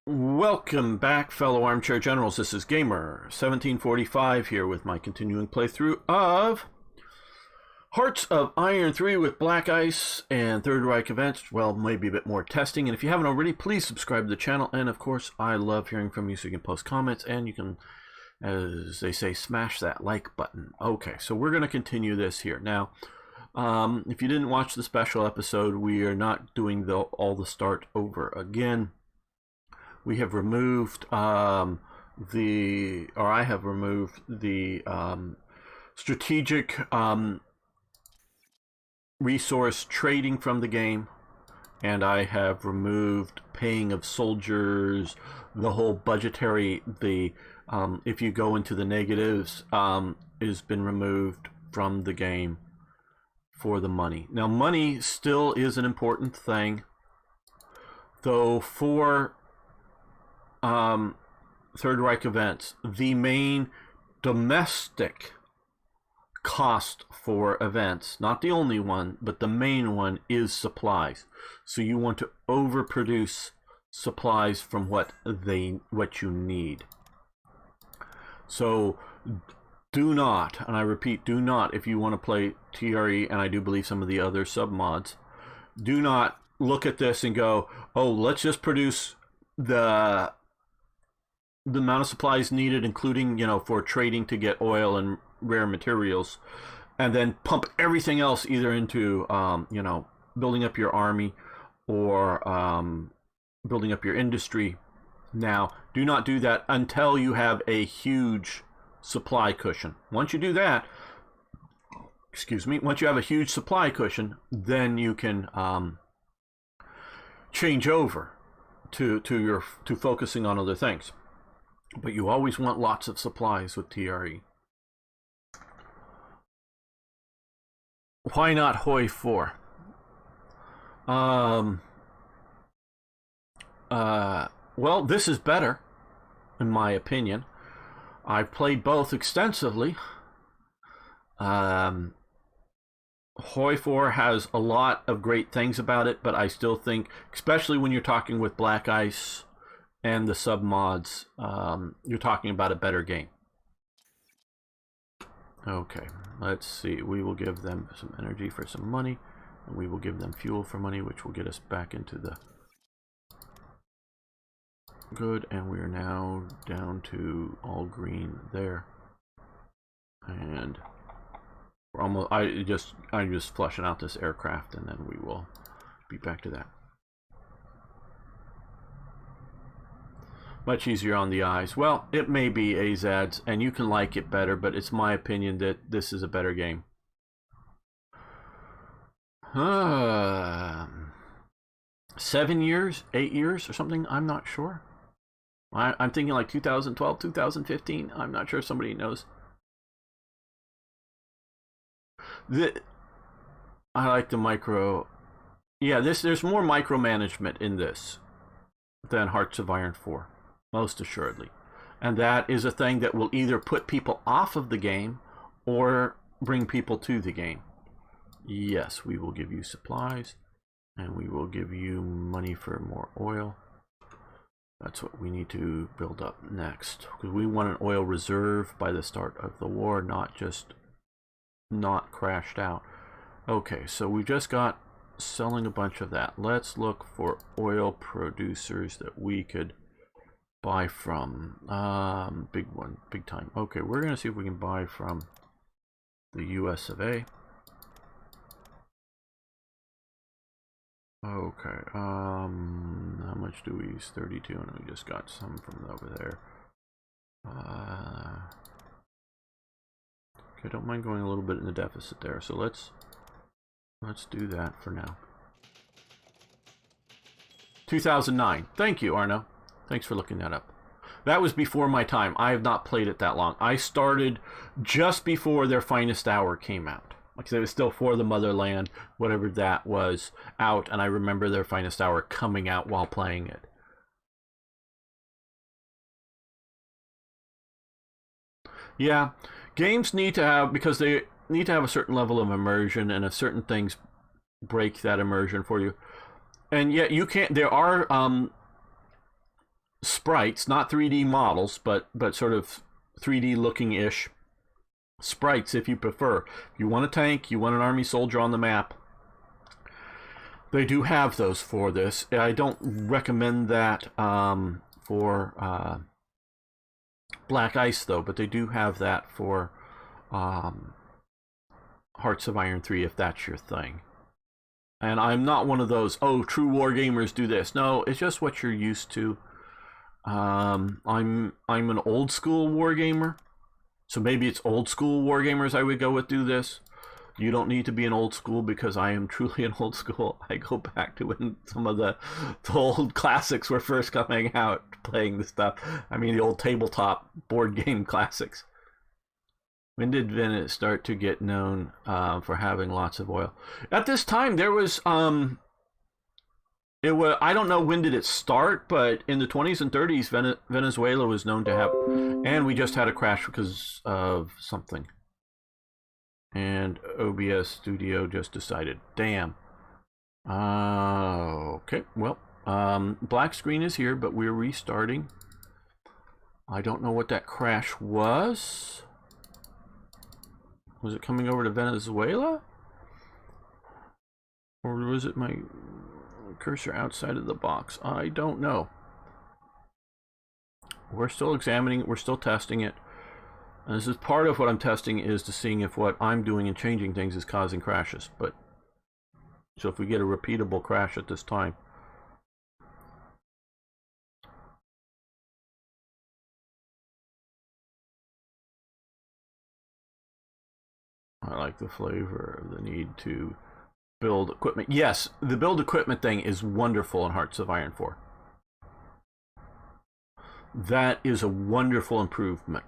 Welcome back, fellow armchair generals. This is Gamer 1745 here with my continuing playthrough of Hearts of Iron 3 with Black Ice and Third Reich Events. Well, maybe a bit more testing. And if you haven't already, please subscribe to the channel. And of course, I love hearing from you, so you can post comments and you can, as they say, smash that like button. Okay, so we're going to continue this here. Now, if you didn't watch the special episode, we are not doing all the start over again. We have removed I have removed the strategic resource trading from the game, and I have removed paying of soldiers, the whole budgetary, if you go into the negatives, has been removed from the game for the money. Now, money still is an important thing, though for Third Reich Events, the main domestic cost for events, not the only one, but the main one, is supplies. So you want to overproduce supplies from what you need. So do not, and I repeat, do not, if you want to play TRE, and I do believe some of the other submods, do not look at this and go, oh, let's just produce the amount of supplies needed, including, for trading to get oil and rare materials, and then pump everything else either into, building up your army or building up your industry. Now, do not do that until you have a huge supply cushion. Once you do that, once you have a huge supply cushion, then you can change over to focusing on other things. But you always want lots of supplies with TRE. Why not HoI3? Well, this is better, in my opinion. I've played both extensively. HoI3 has a lot of great things about it, but I still think, especially when you're talking with Black Ice and the submods, you're talking about a better game. Okay, let's see. We will give them some energy for some money, and we will give them fuel for money, which will get us back into the good. And we are now down to all green there, and we're almost. I'm just flushing out this aircraft, and then we will be back to that. Much easier on the eyes. Well, it may be AZADs, and you can like it better, but it's my opinion that this is a better game. 7 years, 8 years, or something. I'm not sure. I'm thinking like 2012, 2015. I'm not sure if somebody knows. I like the micro. Yeah, there's more micromanagement in this than Hearts of Iron 4. Most assuredly. And that is a thing that will either put people off of the game or bring people to the game. Yes, we will give you supplies, and we will give you money for more oil. That's what we need to build up next, because we want an oil reserve by the start of the war, not just not crashed out. Okay, so we just got selling a bunch of that. Let's look for oil producers that we could buy from. Big time. Okay, we're gonna see if we can buy from the US of A. Okay, how much do we use? 32, and we just got some from over there. Okay, don't mind going a little bit in the deficit there, so let's do that for now. 2009. Thank you, Arno. Thanks for looking that up. That was before my time. I have not played it that long. I started just before their Finest Hour came out. Like I said, it was still For the Motherland, whatever that was, out, and I remember their Finest Hour coming out while playing it. Yeah, games need to have, because they need to have a certain level of immersion, and if certain things break that immersion for you. And yet you can't, there are sprites, not 3D models, but sort of 3D looking ish sprites if you prefer. If you want a tank, you want an army soldier on the map, they do have those for this. I don't recommend that for Black Ice though, but they do have that for Hearts of Iron 3 if that's your thing. And I'm not one of those, oh, true war gamers do this. No, it's just what you're used to. I'm an old school war gamer, so maybe it's old school war gamers I would go with do this. You don't need to be an old school because I am truly an old school. I go back to when some of the old classics were first coming out, playing this stuff. I mean, the old tabletop board game classics. When did Venice start to get known for having lots of oil? At this time, there was it was, I don't know when did it start, but in the 20s and 30s, Venezuela was known to have, and we just had a crash because of something. And OBS Studio just decided, damn. Okay, well, black screen is here, but we're restarting. I don't know what that crash was. Was it coming over to Venezuela? Or was it my cursor outside of the box? I don't know. We're still examining it. We're still testing it. And this is part of what I'm testing, is to seeing if what I'm doing and changing things is causing crashes. But so if we get a repeatable crash at this time. I like the flavor of the need to build equipment. Yes, the build equipment thing is wonderful in Hearts of Iron 4. That is a wonderful improvement.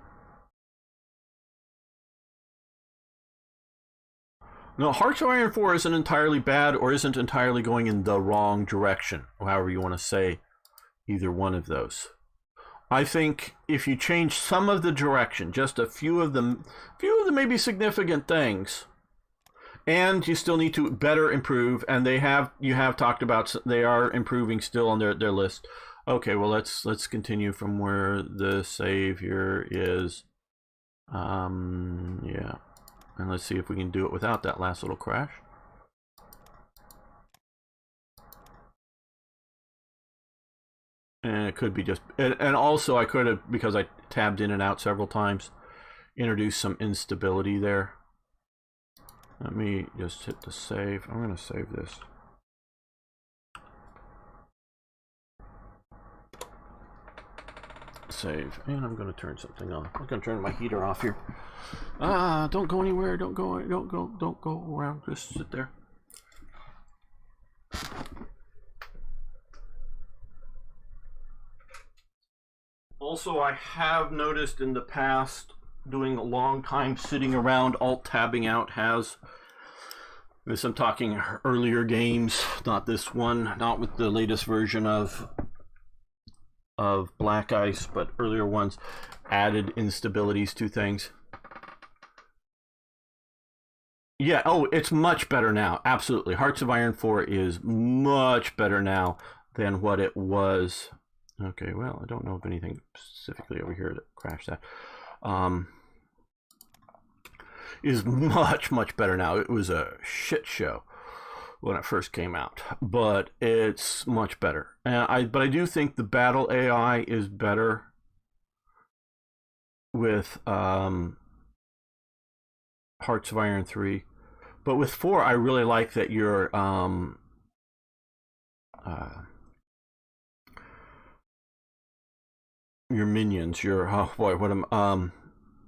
No, Hearts of Iron 4 isn't entirely bad or isn't entirely going in the wrong direction, however you want to say either one of those. I think if you change some of the direction, just a few of them maybe significant things, and you still need to better improve, and you have talked about they are improving still on their list. Okay, well let's continue from where the save here is. Yeah, and let's see if we can do it without that last little crash. And it could be just, and also I could have, because I tabbed in and out several times, introduced some instability there. Let me just hit the save. I'm going to save this. Save, and I'm going to turn something on. I'm going to turn my heater off here. Don't go anywhere. Don't go around. Just sit there. Also, I have noticed in the past, doing a long time sitting around alt-tabbing out has, this I'm talking earlier games, not this one, not with the latest version of Black Ice, but earlier ones, added instabilities to things. Yeah, oh, it's much better now, absolutely. Hearts of Iron 4 is much better now than what it was. Okay, well, I don't know of anything specifically over here that crashed that. Is much better now. It was a shit show when it first came out, but it's much better. And but I do think the battle AI is better with Hearts of Iron 3, but with 4, I really like that your minions, your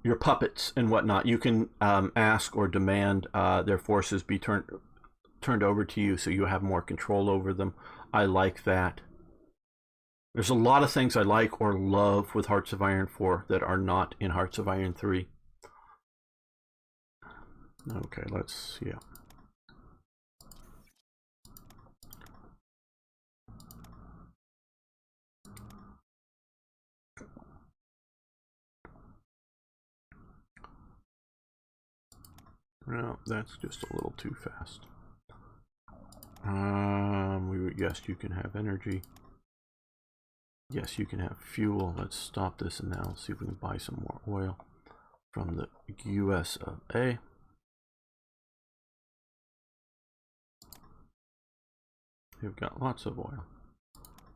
your puppets and whatnot, you can ask or demand their forces be turned over to you, so you have more control over them. I like that. There's a lot of things I like or love with Hearts of Iron 4 that are not in Hearts of Iron 3. Okay, let's, yeah. No, that's just a little too fast. Yes, you can have energy. Yes, you can have fuel. Let's stop this and now see if we can buy some more oil from the US of A. We've got lots of oil.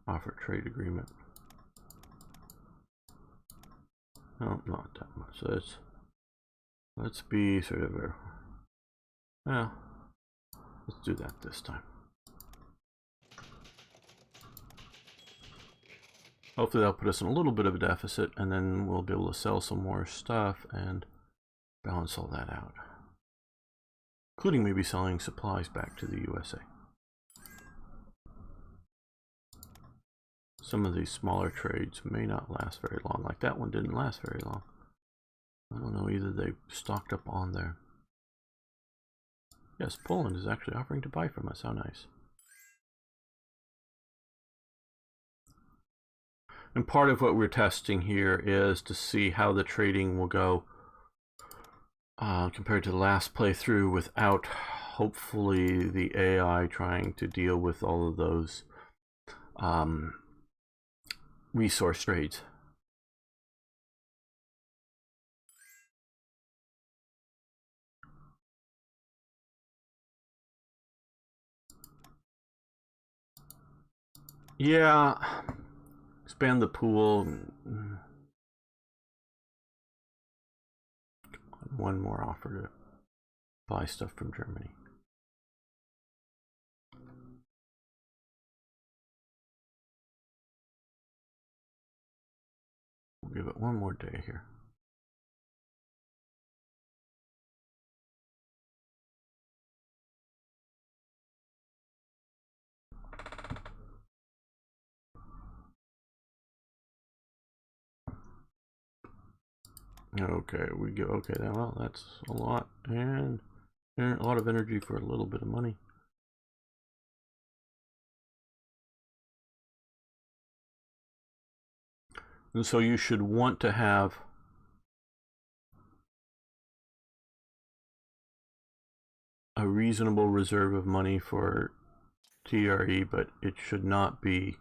Offer trade agreement. No, not that much. So let's be sort of a, well, let's do that this time. Hopefully that'll put us in a little bit of a deficit, and then we'll be able to sell some more stuff and balance all that out, including maybe selling supplies back to the USA. Some of these smaller trades may not last very long, like that one didn't last very long. I don't know, either they stocked up on there. Yes, Poland is actually offering to buy from us. How nice. And part of what we're testing here is to see how the trading will go compared to the last playthrough without, hopefully, the AI trying to deal with all of those resource trades. Yeah, expand the pool. One more offer to buy stuff from Germany. We'll give it one more day here. Okay, we go. Okay, well, that's a lot, and a lot of energy for a little bit of money. And so you should want to have a reasonable reserve of money for TRE, but it should not be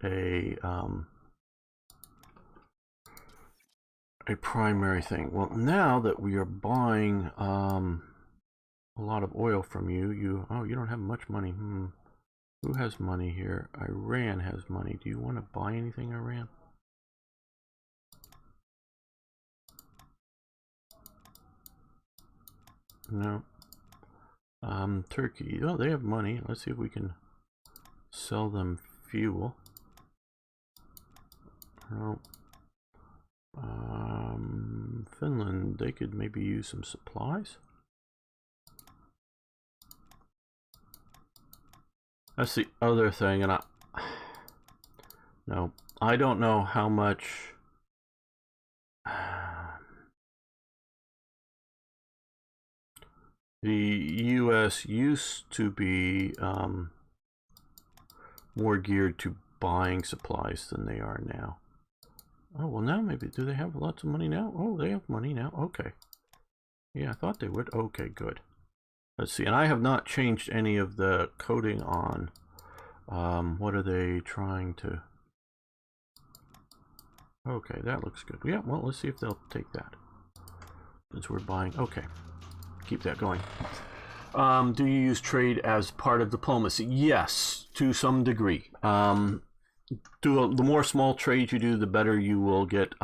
a primary thing. Well, now that we are buying a lot of oil from you, you don't have much money. Who has money here? Iran has money. Do you want to buy anything, Iran? No. Turkey. Oh, they have money. Let's see if we can sell them fuel. No. Finland, they could maybe use some supplies. That's the other thing, and I don't know how much the US used to be more geared to buying supplies than they are now. Oh, well, now maybe, do they have lots of money now? Oh, they have money now. Okay. Yeah, I thought they would. Okay, good. Let's see. And I have not changed any of the coding on what are they trying to... Okay, that looks good. Yeah, well, let's see if they'll take that. Since we're buying... Okay. Keep that going. Do you use trade as part of diplomacy? Yes, to some degree. The more small trades you do, the better you will get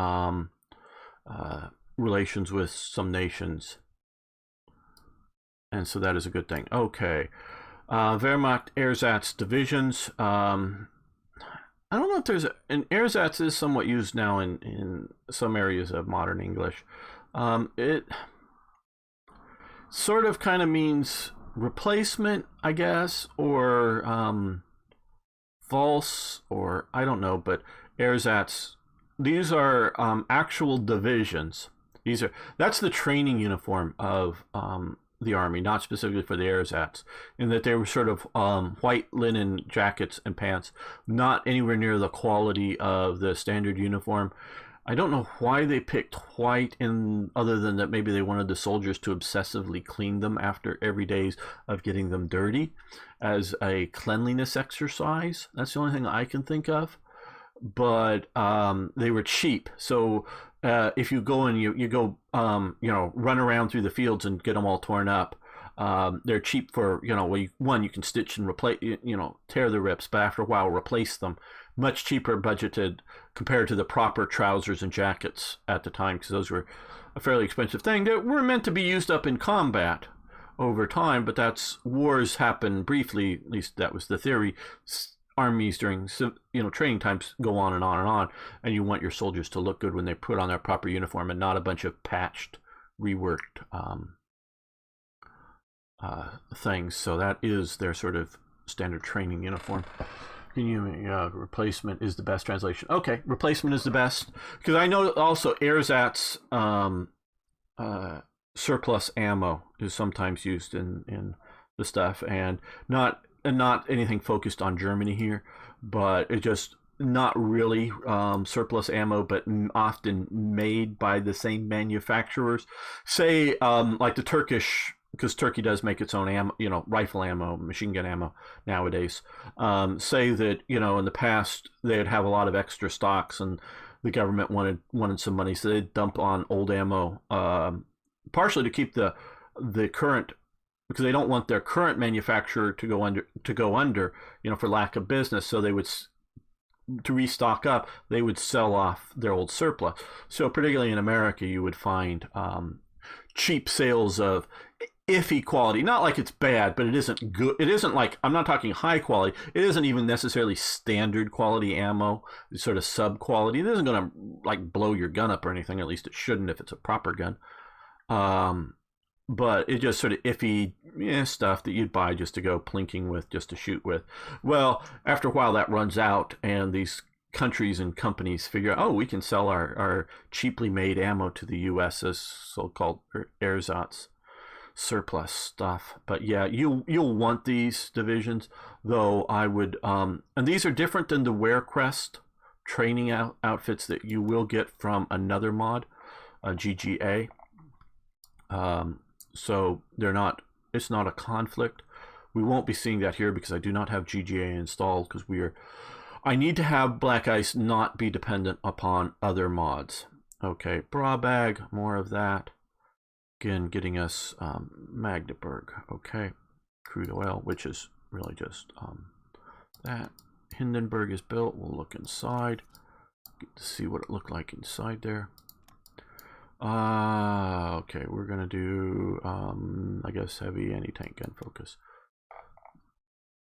relations with some nations. And so that is a good thing. Okay. Wehrmacht Ersatz divisions. I don't know if there's... An ersatz is somewhat used now in some areas of modern English. It sort of kind of means replacement, I guess, or false, or I don't know, but ersatz, these are actual divisions. That's the training uniform of the army, not specifically for the ersatz, in that they were sort of white linen jackets and pants, not anywhere near the quality of the standard uniform. I don't know why they picked white, other than that maybe they wanted the soldiers to obsessively clean them after every day of getting them dirty as a cleanliness exercise. That's the only thing I can think of. but they were cheap. So if you go and you go, run around through the fields and get them all torn up, they're cheap for, one, you can stitch and replace, tear the rips, but after a while replace them. Much cheaper budgeted compared to the proper trousers and jackets at the time, because those were a fairly expensive thing. They were meant to be used up in combat over time, but wars happen briefly. At least that was the theory. Armies during training times go on and on and on, and you want your soldiers to look good when they put on their proper uniform and not a bunch of patched, reworked things. So that is their sort of standard training uniform. Replacement is the best translation. Okay, replacement is the best, because I know also ersatz, surplus ammo is sometimes used in the stuff, and not anything focused on Germany here, but it just not really surplus ammo, but often made by the same manufacturers. Say like the Turkish, because Turkey does make its own ammo, rifle ammo, machine gun ammo nowadays. Say that in the past they'd have a lot of extra stocks, and the government wanted some money, so they'd dump on old ammo, partially to keep the current, because they don't want their current manufacturer to go under, for lack of business. So they would, to restock up, they would sell off their old surplus. So particularly in America, you would find cheap sales of iffy quality. Not like it's bad, but it isn't good. It isn't like, I'm not talking high quality. It isn't even necessarily standard quality ammo. It's sort of sub quality. It isn't going to like blow your gun up or anything. At least it shouldn't if it's a proper gun. But it just sort of iffy stuff that you'd buy just to go plinking with, just to shoot with. Well, after a while that runs out, and these countries and companies figure out, we can sell our cheaply made ammo to the U.S. as so-called ersatz, surplus stuff. But yeah, you'll want these divisions, though. I would, and these are different than the Wearcrest training outfits that you will get from another mod, GGA. So it's not a conflict. We won't be seeing that here because I do not have GGA installed, because I need to have Black Ice not be dependent upon other mods. Okay, bra bag, more of that. Again, getting us Magdeburg. Okay, crude oil, which is really just that. Hindenburg is built. We'll look inside, get to see what it looked like inside there. Okay, we're gonna do I guess heavy anti-tank gun focus.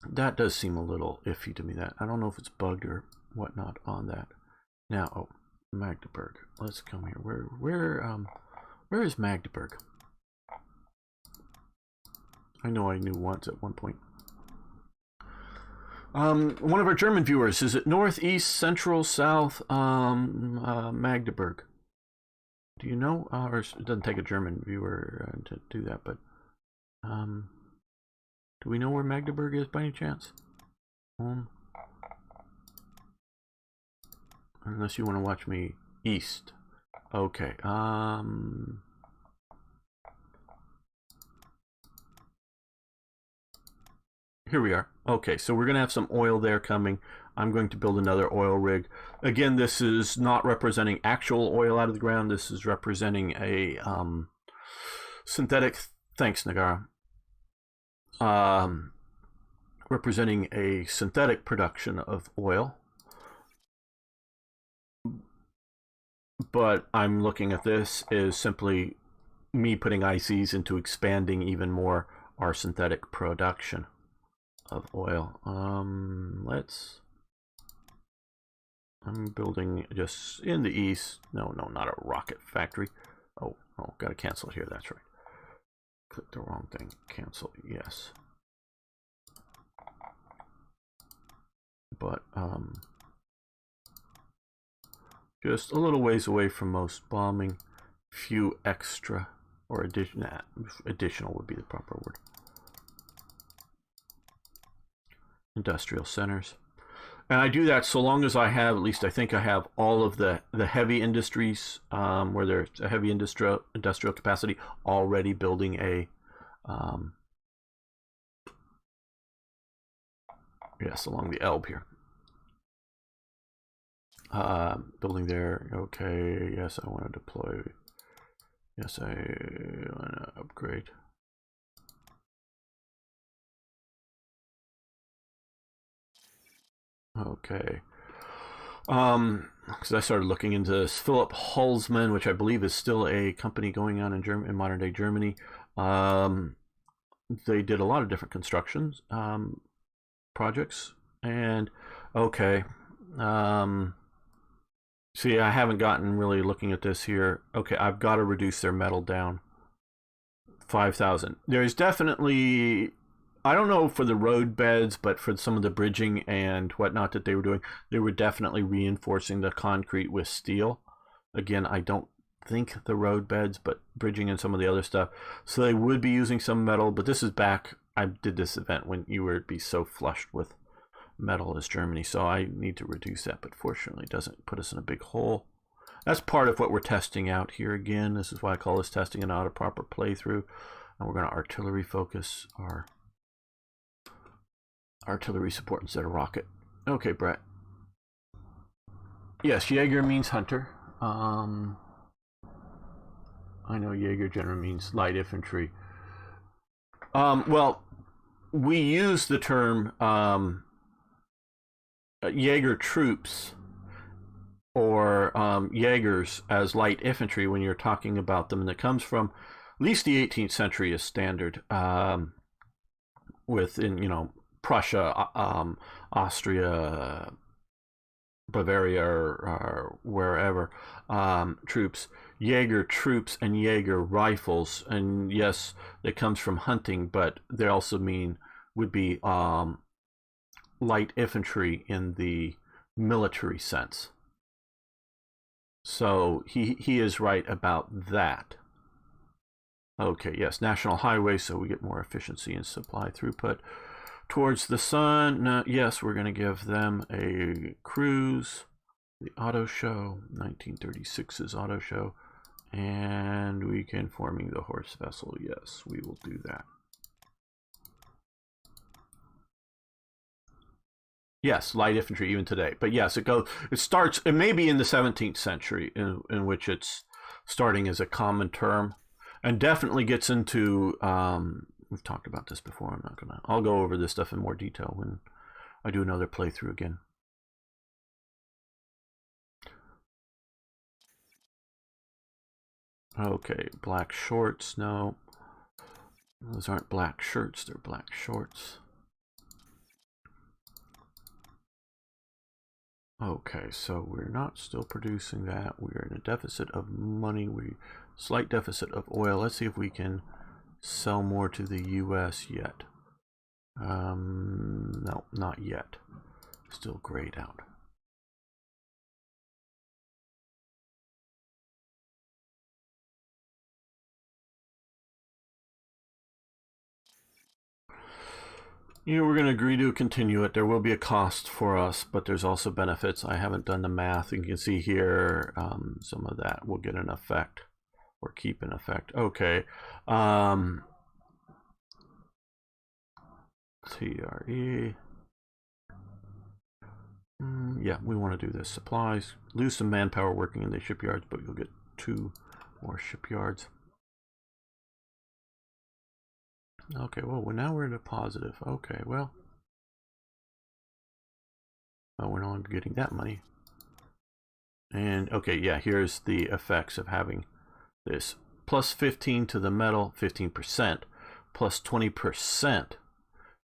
That does seem a little iffy to me. That I don't know if it's bugged or whatnot on that. Now, Magdeburg. Let's come here. Where is Magdeburg? I know I knew once at one point. One of our German viewers, is it north, east, central, south, Magdeburg? Do you know? Or it doesn't take a German viewer to do that, but do we know where Magdeburg is by any chance? Unless you want to watch me east. Okay. Here we are. Okay, so we're going to have some oil there coming. I'm going to build another oil rig. Again, this is not representing actual oil out of the ground. This is representing a synthetic, thanks Nagara, representing a synthetic production of oil. But I'm looking at this as simply me putting ICs into expanding even more our synthetic production of oil. I'm building just in the east. No, not a rocket factory. Oh, gotta cancel it here. That's right. Click the wrong thing. Cancel. Yes. But just a little ways away from most bombing. Few extra or additional would be the proper word. Industrial centers. And I do that so long as I have, at least I think I have, all of the heavy industries where there's a heavy industrial capacity already building a yes, along the Elbe here. Building there. Okay, yes, I want to deploy. Yes, I want to upgrade. Okay. Because I started looking into this. Philip Holzmann, which I believe is still a company going on in modern day Germany. They did a lot of different constructions projects, and okay. See, I haven't gotten really looking at this here. Okay, I've got to reduce their metal down 5,000. There's definitely, I don't know for the road beds, but for some of the bridging and whatnot that they were doing, they were definitely reinforcing the concrete with steel. Again, I don't think the road beds, but bridging and some of the other stuff. So they would be using some metal, but this is back, I did this event when you would be so flushed with metal as Germany, so I need to reduce that, but fortunately it doesn't put us in a big hole. That's part of what we're testing out here again. This is why I call this testing and not a proper playthrough. And we're going to artillery focus our artillery support instead of rocket. Okay, Brett. Yes, Jaeger means hunter. I know Jaeger generally means light infantry. Well, we use the term Jaeger troops or Jaegers as light infantry when you're talking about them, and it comes from at least the 18th century as standard within Prussia, Austria, Bavaria, or wherever troops. Jaeger troops and Jaeger rifles, and yes, it comes from hunting, but they also would be light infantry in the military sense. So he is right about that. Okay, yes, national highway, so we get more efficiency and supply throughput. Towards the sun, yes, we're going to give them a cruise, the auto show, 1936's auto show, and we can forming the horse vessel. Yes, we will do that. Yes, light infantry even today. But yes, it starts, it may be in the 17th century in which it's starting as a common term, and definitely gets into, we've talked about this before, I'll go over this stuff in more detail when I do another playthrough again. Okay, black shorts, no. Those aren't black shirts, they're black shorts. Okay, so we're not still producing that. We're in a deficit of money. Slight deficit of oil. Let's see if we can sell more to the US yet. No, not yet. Still grayed out. We're going to agree to continue it. There will be a cost for us, but there's also benefits. I haven't done the math. You can see here some of that will get an effect or keep an effect. Okay. TRE. Yeah, we want to do this. Supplies. Lose some manpower working in the shipyards, but you'll get 2 more shipyards. Okay, well, now we're in a positive. Okay, well. Oh, we're no longer getting that money. And, okay, yeah, here's the effects of having this. Plus 15 to the metal, 15%. Plus 20%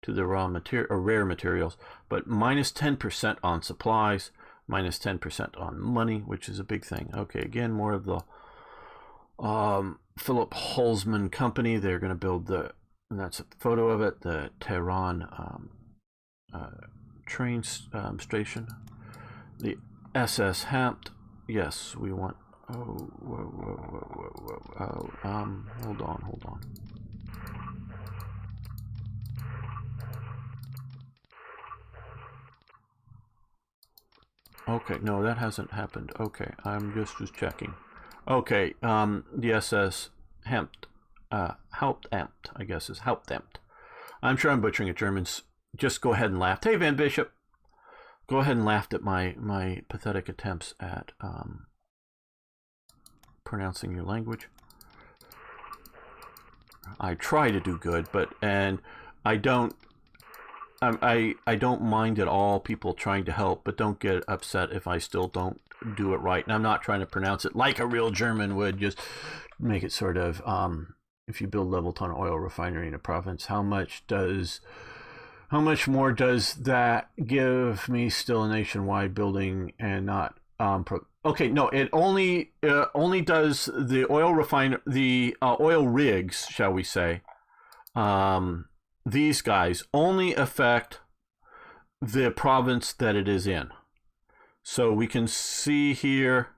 to the raw material or rare materials. But minus 10% on supplies. Minus 10% on money, which is a big thing. Okay, again, more of the Philip Holzmann company. They're going to build and that's a photo of it, the Tehran train station. The SS Hampt. Yes, we want. Oh, whoa. Hold on. Okay, no, that hasn't happened. Okay, I'm just checking. Okay, the SS Hampt. Hauptamt, I guess is Hauptamt. I'm sure I'm butchering it. Germans, just go ahead and laugh. Hey, Van Bishop. go ahead and laughed at my pathetic attempts at pronouncing your language. I try to do good, and I don't mind at all people trying to help, but don't get upset if I still don't do it right. And I'm not trying to pronounce it like a real German would, just make it sort of, if you build level ton oil refinery in a province, how much more does that give me still a nationwide building and not, okay, no, it only does the oil rigs, shall we say, these guys only affect the province that it is in. So we can see here,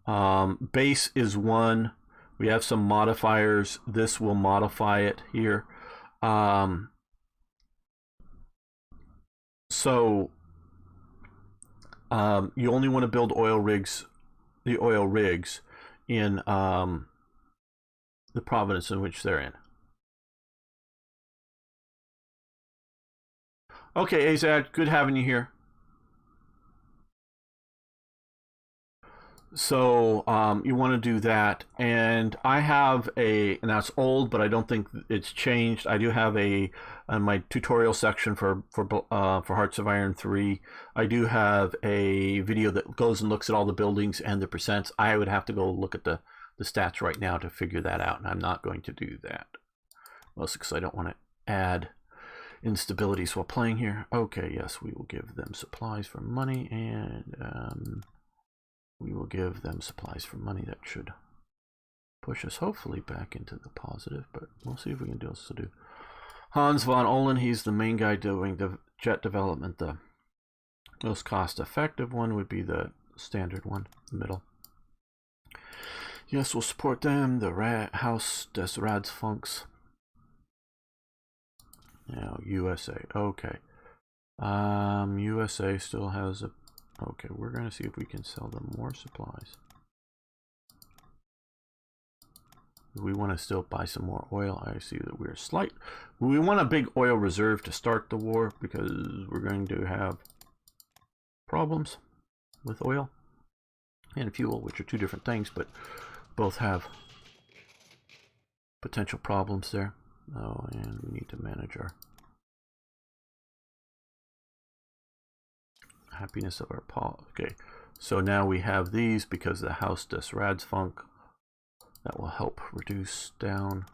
base is 1. We have some modifiers. This will modify it here. So you only want to build the oil rigs in the province in which they're in. Okay, Azad, good having you here. So you want to do that, and I have and that's old, but I don't think it's changed. I do have in my tutorial section for Hearts of Iron 3, I do have a video that goes and looks at all the buildings and the percents. I would have to go look at the stats right now to figure that out, and I'm not going to do that, mostly because I don't want to add instabilities while playing here. Okay, yes, we will give them supplies for money, and we will give them supplies for money. That should push us hopefully back into the positive, but we'll see if we can also do. Hans von Ohlen, he's the main guy doing the jet development. The most cost-effective one would be the standard one, the middle. Yes, we'll support them. The Haus des Ratsfunks. Now, USA. Okay. USA still has a... Okay, we're going to see if we can sell them more supplies. We want to still buy some more oil. I see that we want a big oil reserve to start the war, because we're going to have problems with oil and fuel, which are two different things, but both have potential problems there. Oh, and we need to manage our happiness of our paw. Okay, so now we have these because the Haus des Ratsfunk. That will help reduce down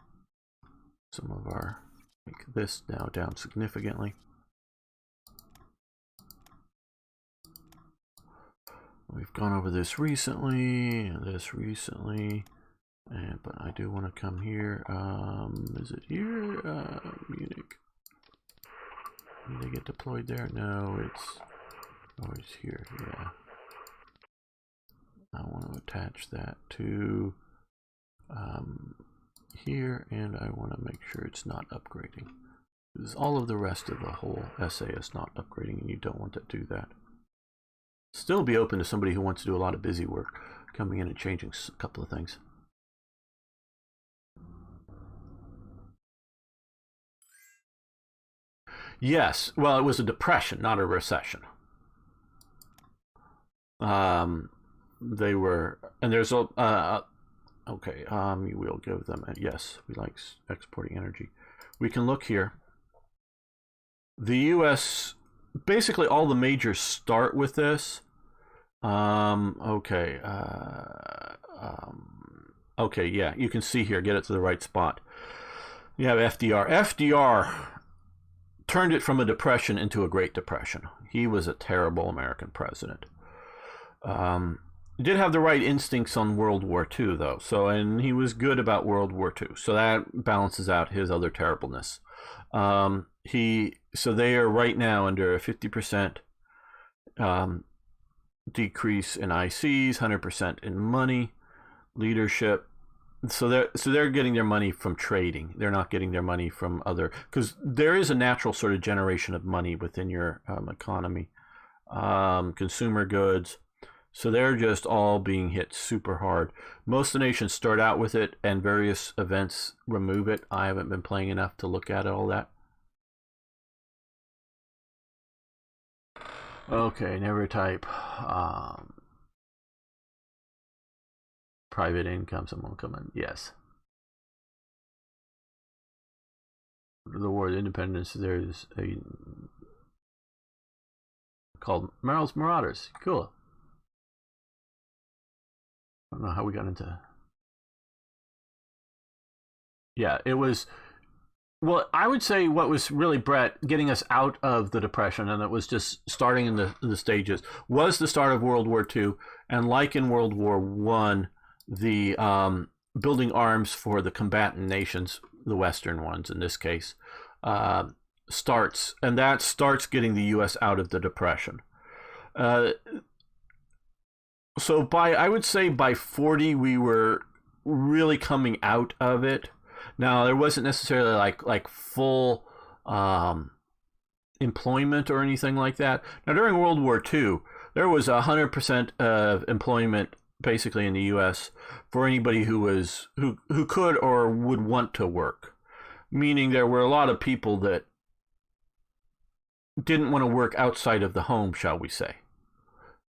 some of our, make this now down significantly. We've gone over this recently, and this recently, but I do want to come here. Is it here? Munich. Did they get deployed there? No, it's here. Yeah. I want to attach that to here, and I want to make sure it's not upgrading, because all of the rest of the whole essay is not upgrading, and you don't want to do that. Still be open to somebody who wants to do a lot of busy work coming in and changing a couple of things. Yes, well, it was a depression, not a recession. They were, and there's a okay, we will give them a yes. We like exporting energy. We can look here. The U.S. basically all the majors start with this. Okay. Okay, yeah, you can see here. Get it to the right spot. You have FDR. FDR turned it from a depression into a Great Depression. He was a terrible American president. He did have the right instincts on World War II, though. So, and he was good about World War II. So that balances out his other terribleness. So they are right now under a 50% decrease in ICs, 100% in money, leadership. So they're getting their money from trading. They're not getting their money from other, because there is a natural sort of generation of money within your economy, consumer goods. So they're just all being hit super hard. Most of the nations start out with it, and various events remove it. I haven't been playing enough to look at all that. Okay, never type private income. Someone come in. Yes. The War of Independence. There's a called Merrill's Marauders. Cool. I don't know how we got into. Yeah, it was. Well, I would say what was really, Brett, getting us out of the Depression, and it was just starting in the stages, was the start of World War II. And like in World War I, the building arms for the combatant nations, the Western ones in this case, starts. And that starts getting the U.S. out of the Depression. So I would say by 40, we were really coming out of it. Now, there wasn't necessarily like full employment or anything like that. Now, during World War II, there was 100% of employment basically in the U.S. for anybody who could or would want to work. Meaning there were a lot of people that didn't want to work outside of the home, shall we say,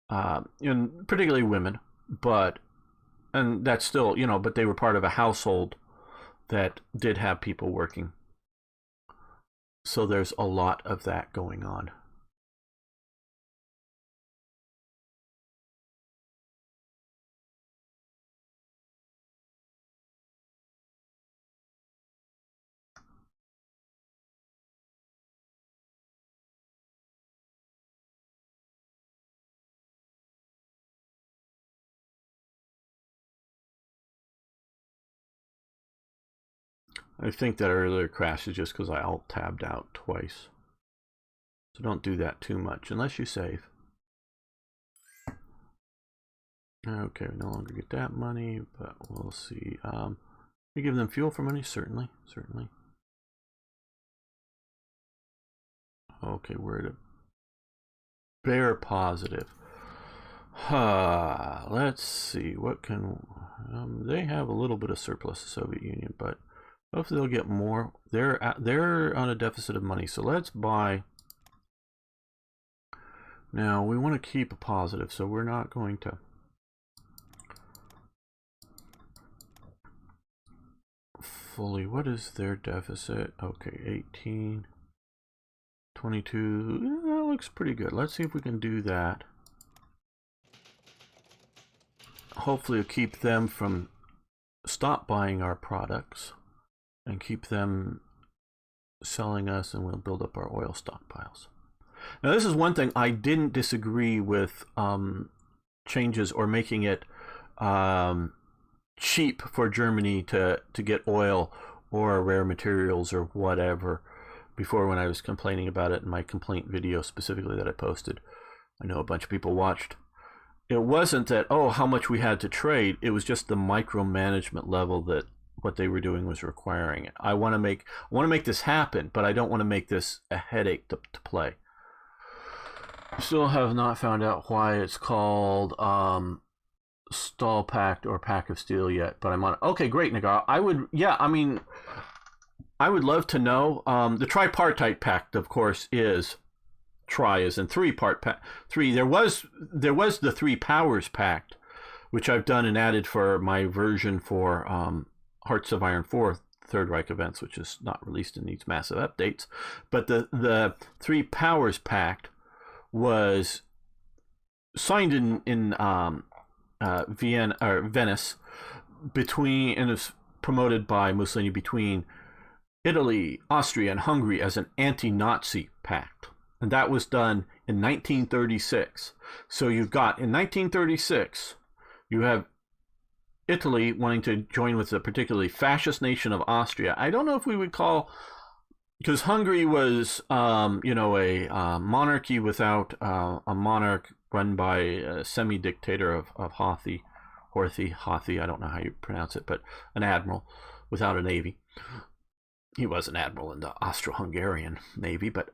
and particularly women. And that's still, but they were part of a household that did have people working. So there's a lot of that going on. I think that earlier crash is just because I alt-tabbed out twice. So don't do that too much, unless you save. Okay, we no longer get that money, but we'll see. We give them fuel for money? Certainly. Okay, we're at a bare positive. Let's see, what can... they have a little bit of surplus, the Soviet Union, but hopefully they'll get more. They're on a deficit of money, so let's buy. Now we want to keep a positive, so we're not going to fully. What is their deficit? Okay, 18, 22. That looks pretty good. Let's see if we can do that. Hopefully it'll keep them from stop buying our products and keep them selling us, and we'll build up our oil stockpiles. Now, this is one thing I didn't disagree with changes or making it cheap for Germany to get oil or rare materials or whatever before, when I was complaining about it in my complaint video specifically that I posted. I know a bunch of people watched. It wasn't that, how much we had to trade. It was just the micromanagement level that what they were doing was requiring it. I want to make this happen, but I don't want to make this a headache to play. Still have not found out why it's called Stahl Pact or Pack of Steel yet, but I'm on it. Okay, great, Nagar. I would love to know. The Tripartite Pact, of course, is tri is in three-part three. There was the Three Powers Pact, which I've done and added for my version for Hearts of Iron 4 Third Reich Events, which is not released and needs massive updates. But the Three Powers Pact was signed in Vienna or Venice between, and is promoted by Mussolini, between Italy, Austria, and Hungary as an anti-Nazi pact. And that was done in 1936. So you've got, in 1936, you have Italy wanting to join with the particularly fascist nation of Austria. I don't know if we would call, because Hungary was, a monarchy without a monarch, run by a semi-dictator of Hothi, I don't know how you pronounce it, but an admiral without a navy. He was an admiral in the Austro-Hungarian Navy, but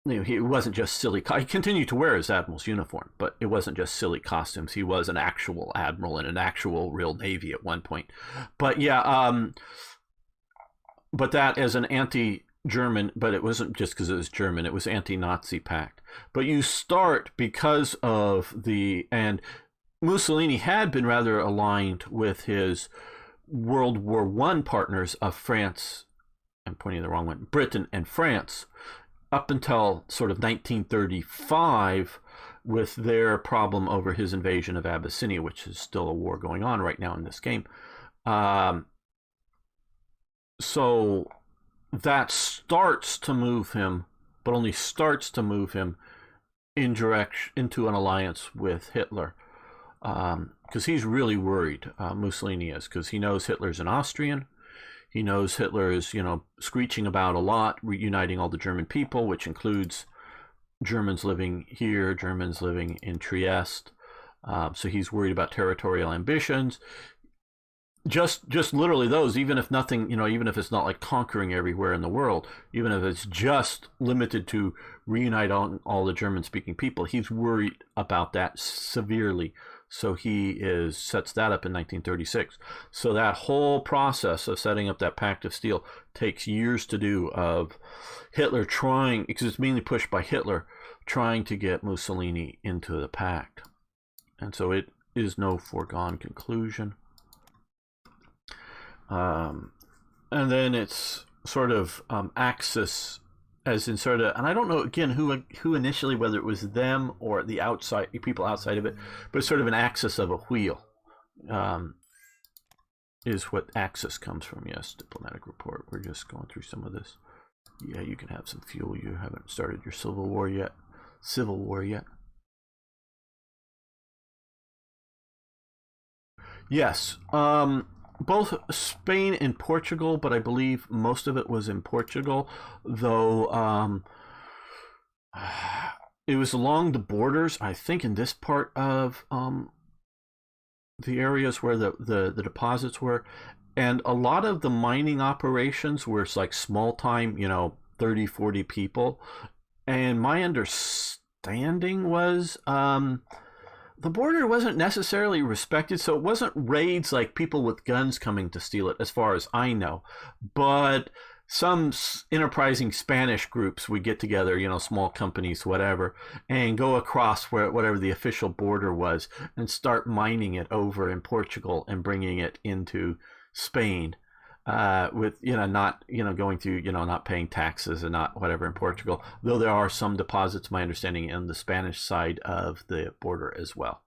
he wasn't just silly. He continued to wear his admiral's uniform, but it wasn't just silly costumes. He was an actual admiral in an actual real navy at one point. But yeah, but that as an German, but it wasn't just because it was German. It was anti-Nazi pact. But you start because of and Mussolini had been rather aligned with his World War I partners of France, I'm pointing the wrong one, Britain and France, up until sort of 1935 with their problem over his invasion of Abyssinia, which is still a war going on right now in this game. So that starts to move him, but only starts to move him into an alliance with Hitler. Because he's really worried, Mussolini is, because he knows Hitler's an Austrian. He knows Hitler is, screeching about a lot, reuniting all the German people, which includes Germans living here, Germans living in Trieste. So he's worried about territorial ambitions. Just literally those, even if nothing, even if it's not like conquering everywhere in the world, even if it's just limited to reunite all the German-speaking people, he's worried about that severely. So he sets that up in 1936. So that whole process of setting up that Pact of Steel takes years to do, of Hitler trying, because it's mainly pushed by Hitler, trying to get Mussolini into the pact. And so it is no foregone conclusion. And then it's sort of Axis, as in sort of, and I don't know again who initially, whether it was them or the people outside of it, but sort of an axis of a wheel, is what Axis comes from. Yes, diplomatic report. We're just going through some of this. Yeah, you can have some fuel. You haven't started your civil war yet. Yes. Both Spain and Portugal, but I believe most of it was in Portugal, though it was along the borders, I think, in this part of the areas where the deposits were. And a lot of the mining operations were like small time, 30, 40 people. And my understanding was the border wasn't necessarily respected, so it wasn't raids like people with guns coming to steal it, as far as I know. But some enterprising Spanish groups would get together, small companies, whatever, and go across whatever the official border was and start mining it over in Portugal and bringing it into Spain. With not going through not paying taxes and not whatever in Portugal, though there are some deposits, my understanding, in the Spanish side of the border as well.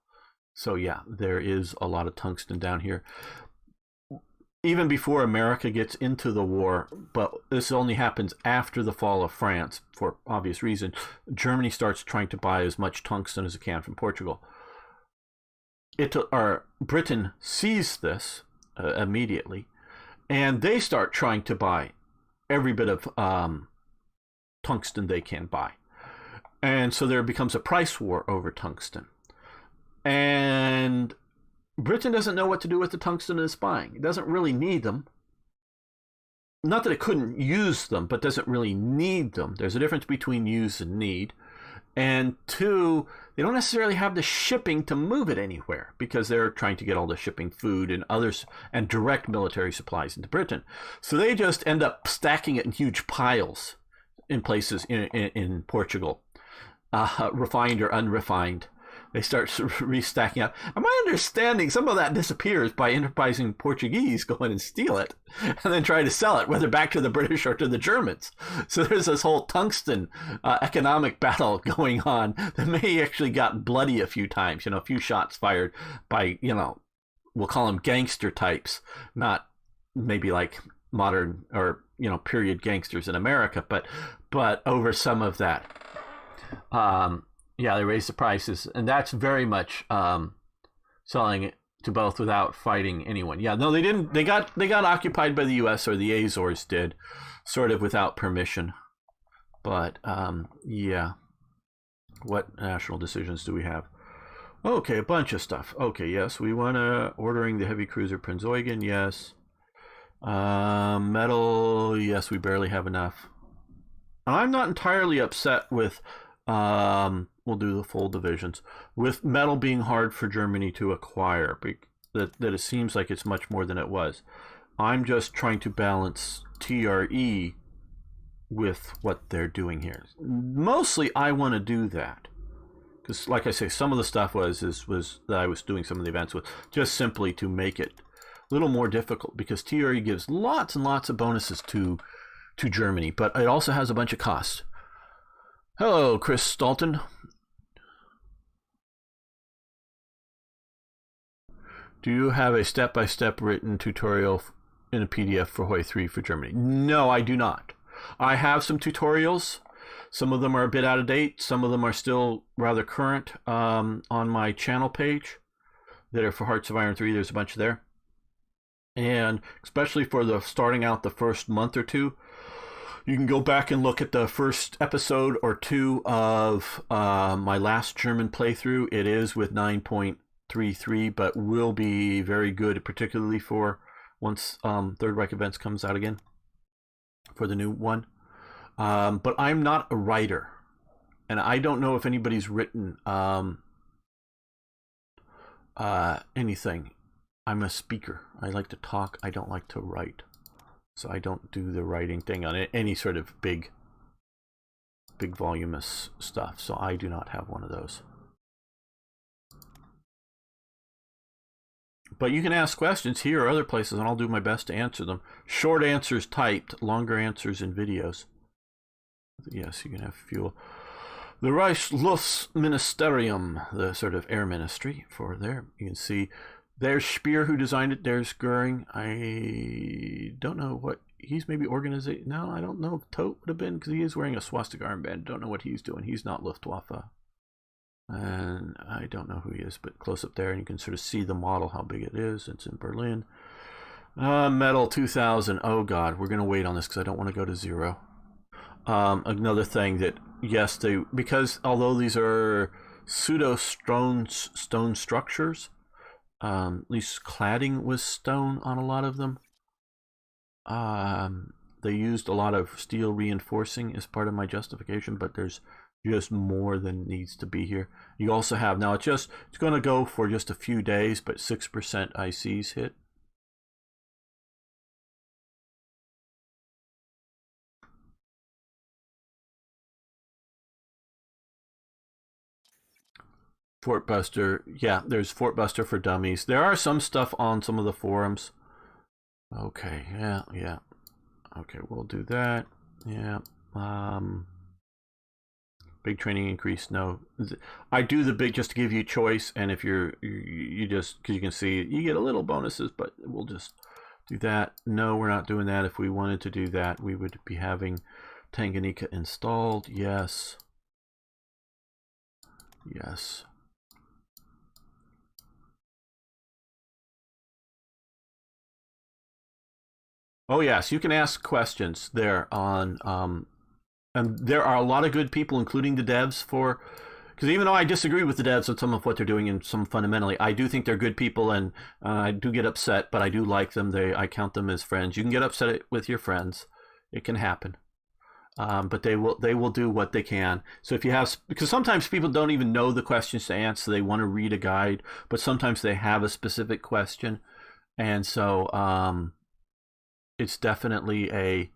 So yeah, there is a lot of tungsten down here, even before America gets into the war. But this only happens after the fall of France, for obvious reason. Germany starts trying to buy as much tungsten as it can from Portugal. Britain sees this immediately. And they start trying to buy every bit of tungsten they can buy. And so there becomes a price war over tungsten. And Britain doesn't know what to do with the tungsten it's buying. It doesn't really need them. Not that it couldn't use them, but doesn't really need them. There's a difference between use and need. And two, they don't necessarily have the shipping to move it anywhere, because they're trying to get all the shipping, food and others, and direct military supplies into Britain. So they just end up stacking it in huge piles in places in Portugal, refined or unrefined. They start restacking up. And my understanding, some of that disappears by enterprising Portuguese go in and steal it and then try to sell it, whether back to the British or to the Germans. So there's this whole tungsten economic battle going on that may actually got bloody a few times, a few shots fired by, we'll call them gangster types, not maybe like modern or, period gangsters in America, but over some of that. Yeah, they raised the prices, and that's very much selling it to both without fighting anyone. Yeah, no, they didn't. They got occupied by the U.S., or the Azores did, sort of without permission. But yeah, what national decisions do we have? Okay, a bunch of stuff. Okay, yes, we want to ordering the heavy cruiser Prinz Eugen. Yes, metal. Yes, we barely have enough. I'm not entirely upset with. We'll do the full divisions, with metal being hard for Germany to acquire, that it seems like it's much more than it was. I'm just trying to balance TRE with what they're doing here. Mostly I want to do that because, like I say, some of the stuff was that I was doing some of the events with just simply to make it a little more difficult, because TRE gives lots and lots of bonuses to Germany, but it also has a bunch of costs. Hello, Chris Stolten. Do you have a step-by-step written tutorial in a PDF for HoI3 for Germany? No, I do not. I have some tutorials. Some of them are a bit out of date. Some of them are still rather current on my channel page that are for Hearts of Iron 3. There's a bunch there. And especially for the starting out the first month or two, you can go back and look at the first episode or two of my last German playthrough. It is with 9.33, but will be very good, particularly for once Third Reich Events comes out again for the new one. But I'm not a writer, and I don't know if anybody's written anything. I'm a speaker. I like to talk. I don't like to write. So I don't do the writing thing on any sort of big voluminous stuff. So I do not have one of those. But you can ask questions here or other places, and I'll do my best to answer them. Short answers typed, longer answers in videos. Yes, you can have fuel. The Reichsluftministerium, the sort of air ministry for there. You can see there's Speer who designed it. There's Goering. I don't know what he's maybe organizing. No, I don't know if Todt would have been, because he is wearing a swastika armband. Don't know what he's doing. He's not Luftwaffe. And I don't know who he is, but close up there, and you can sort of see the model, how big it is. It's in Berlin. Metal 2000. Oh God, we're gonna wait on this because I don't want to go to zero. Another thing that, yes, because although these are pseudo stone structures, at least cladding was stone on a lot of them. They used a lot of steel reinforcing as part of my justification, but there's just more than needs to be here. You also have, now it's going to go for just a few days, but 6% ICs hit. Fort Buster, yeah, there's Fort Buster for Dummies. There are some stuff on some of the forums. Okay, yeah. Okay, we'll do that. Yeah. Big training increase. No, I do the big just to give you choice, and if you just, because you can see you get a little bonuses, but we'll just do that. No, we're not doing that. If we wanted to do that, we would be having Tanganyika installed. Yes. Oh yes, you can ask questions there on and there are a lot of good people, including the devs, because even though I disagree with the devs on some of what they're doing, and some fundamentally, I do think they're good people, and I do get upset, but I do like them. I count them as friends. You can get upset with your friends; it can happen, but they will do what they can. So if you have, because sometimes people don't even know the questions to answer, they want to read a guide, but sometimes they have a specific question, and so it's definitely a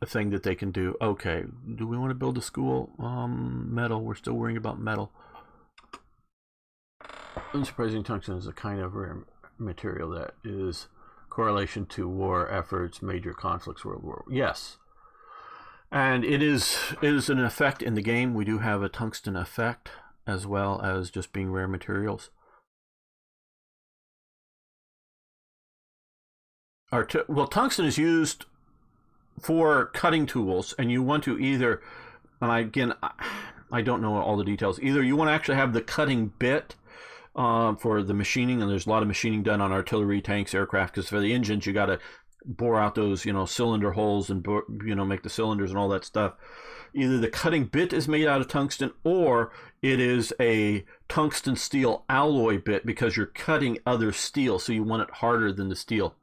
thing that they can do. Okay, do we want to build a school? Metal. We're still worrying about metal. Unsurprising, tungsten is a kind of rare material that is correlation to war efforts, major conflicts, World War. Yes, and it is an effect in the game. We do have a tungsten effect, as well as just being rare materials. Well, tungsten is used for cutting tools, and you want to either, and I don't know all the details, either you want to actually have the cutting bit for the machining, and there's a lot of machining done on artillery, tanks, aircraft, because for the engines you got to bore out those cylinder holes and make the cylinders and all that stuff. Either the cutting bit is made out of tungsten, or it is a tungsten steel alloy bit, because you're cutting other steel, so you want it harder than the steel.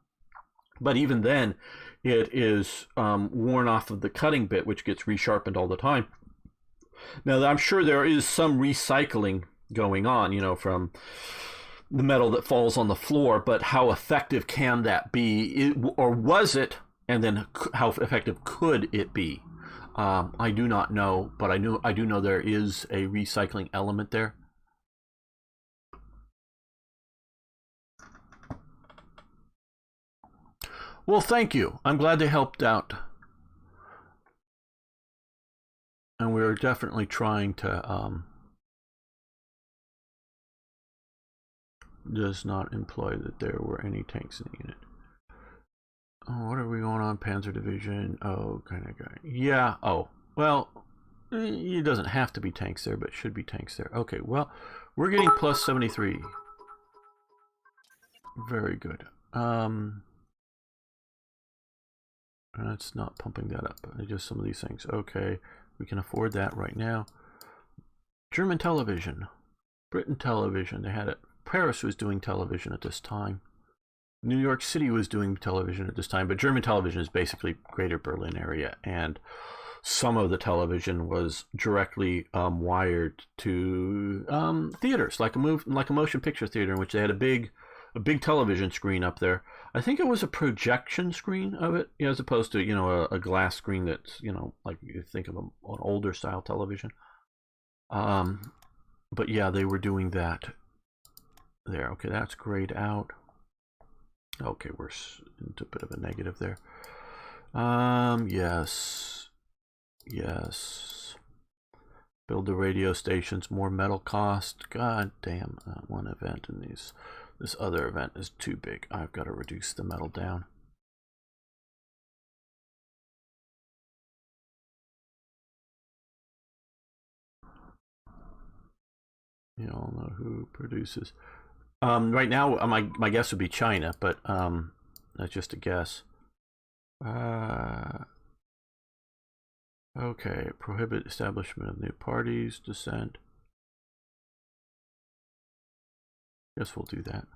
But even then, it is worn off of the cutting bit, which gets resharpened all the time. Now, I'm sure there is some recycling going on, from the metal that falls on the floor, but how effective can that be, or was it, and then how effective could it be? I do not know, but I do know there is a recycling element there. Well, thank you. I'm glad they helped out. And we're definitely trying to does not imply that there were any tanks in the unit. Oh, what are we going on? Panzer Division. Oh, kind of guy. Yeah. Oh, well, it doesn't have to be tanks there, but it should be tanks there. Okay, well, we're getting plus 73. Very good. That's not pumping that up. Just some of these things. Okay, we can afford that right now. German television. Britain television. They had it. Paris was doing television at this time. New York City was doing television at this time, but German television is basically Greater Berlin area, and some of the television was directly wired to theaters, like a motion picture theater, in which they had a big television screen up there. I think it was a projection screen of it, as opposed to a glass screen that's like you think of an older style television. But yeah, they were doing that there. Okay, that's grayed out. Okay, we're into a bit of a negative there. Yes. Build the radio stations, more metal cost. God damn, one event in this other event is too big. I've got to reduce the metal down. You all know who produces. Right now, my guess would be China, but that's just a guess. Okay, prohibit establishment of new parties, dissent. Guess we'll do that.